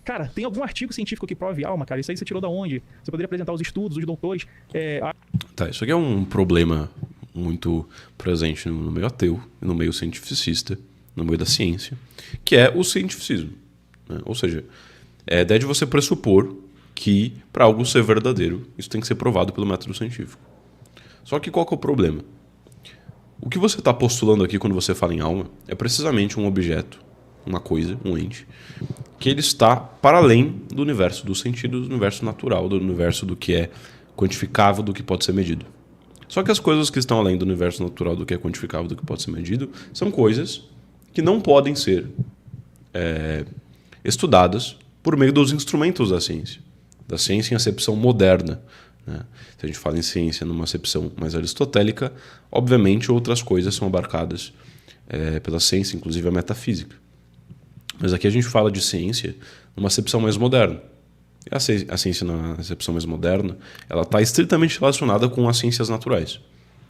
Cara, tem algum artigo científico que prove alma, cara? Isso aí você tirou da onde? Você poderia apresentar os estudos, os doutores. Tá, isso aqui é um problema muito presente no meio ateu, no meio cientificista, no meio da ciência, que é o cientificismo, né? Ou seja, é a ideia de você pressupor que para algo ser verdadeiro, isso tem que ser provado pelo método científico. Só que qual que é o problema? O que você está postulando aqui quando você fala em alma é precisamente um objeto, uma coisa, um ente, que ele está para além do universo dos sentidos, do universo natural, do universo do que é quantificável, do que pode ser medido. Só que as coisas que estão além do universo natural, do que é quantificável, do que pode ser medido, são coisas que não podem ser estudadas por meio dos instrumentos da ciência em acepção moderna, né? Se a gente fala em ciência numa acepção mais aristotélica, obviamente outras coisas são abarcadas pela ciência, inclusive a metafísica. Mas aqui a gente fala de ciência numa acepção mais moderna. A ciência na acepção mais moderna, ela está estritamente relacionada com as ciências naturais.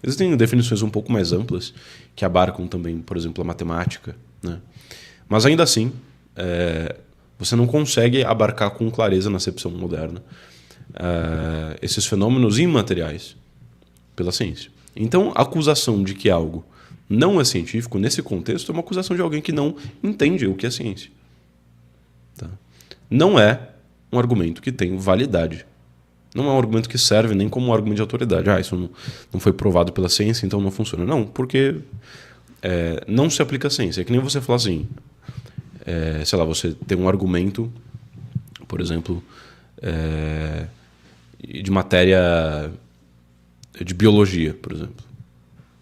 Existem definições um pouco mais amplas que abarcam também, por exemplo, a matemática, né? Mas ainda assim, você não consegue abarcar com clareza na acepção moderna esses fenômenos imateriais pela ciência. Então, a acusação de que algo não é científico, nesse contexto, é uma acusação de alguém que não entende o que é ciência. Tá? Não é um argumento que tem validade. Não é um argumento que serve nem como um argumento de autoridade. Isso não foi provado pela ciência, então não funciona. Não, porque não se aplica à ciência. É que nem você falar assim, sei lá, você tem um argumento, por exemplo, de matéria de biologia, por exemplo.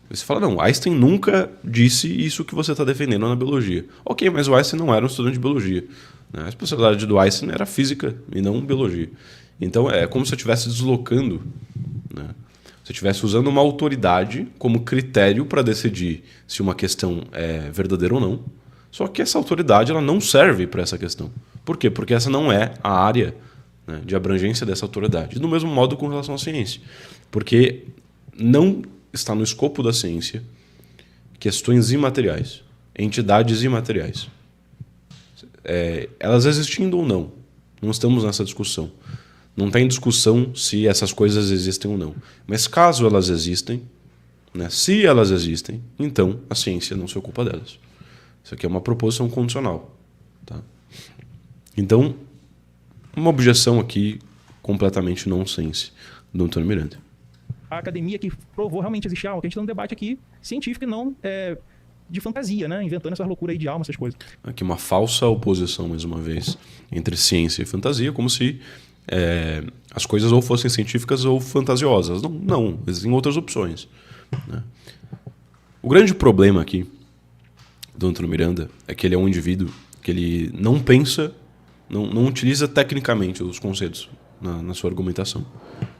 Você fala, não, Einstein nunca disse isso que você está defendendo na biologia. Ok, mas o Einstein não era um estudante de biologia, né? A especialidade do Einstein era física e não biologia. Então é como se eu estivesse deslocando, né? Se eu estivesse usando uma autoridade como critério para decidir se uma questão é verdadeira ou não. Só que essa autoridade ela não serve para essa questão. Por quê? Porque essa não é a área, né, de abrangência dessa autoridade. Do mesmo modo com relação à ciência. Porque não está no escopo da ciência questões imateriais, entidades imateriais. Elas existindo ou não. Não estamos nessa discussão. Não tem discussão se essas coisas existem ou não. Mas caso elas existem, né, se elas existem, então a ciência não se ocupa delas. Isso aqui é uma proposição condicional. Tá? Então, uma objeção aqui completamente nonsense do Antônio Miranda. A academia que provou realmente existir alma, que a gente está num debate aqui científico e não de fantasia, né? Inventando essas loucuras aí de alma, essas coisas. Aqui uma falsa oposição, mais uma vez, entre ciência e fantasia, como se as coisas ou fossem científicas ou fantasiosas. Não, existem outras opções, né? O grande problema aqui do Antônio Miranda é que ele é um indivíduo que ele não pensa, não utiliza tecnicamente os conceitos na sua argumentação,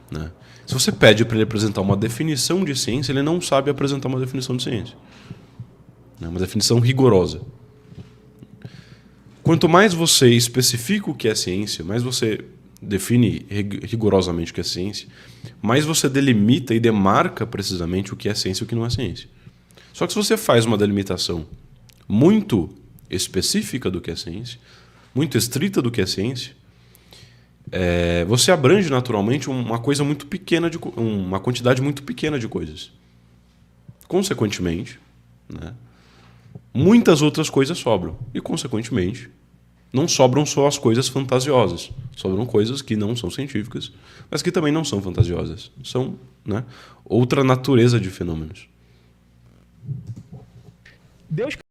né? Se você pede para ele apresentar uma definição de ciência, ele não sabe apresentar uma definição de ciência. É uma definição rigorosa. Quanto mais você especifica o que é ciência, mais você define rigorosamente o que é ciência, mais você delimita e demarca precisamente o que é ciência e o que não é ciência. Só que se você faz uma delimitação muito específica do que é ciência, muito estrita do que é ciência, você abrange naturalmente uma coisa muito pequena, uma quantidade muito pequena de coisas. Consequentemente, né, muitas outras coisas sobram. E, consequentemente, não sobram só as coisas fantasiosas. Sobram coisas que não são científicas, mas que também não são fantasiosas. São, né, outra natureza de fenômenos. Deus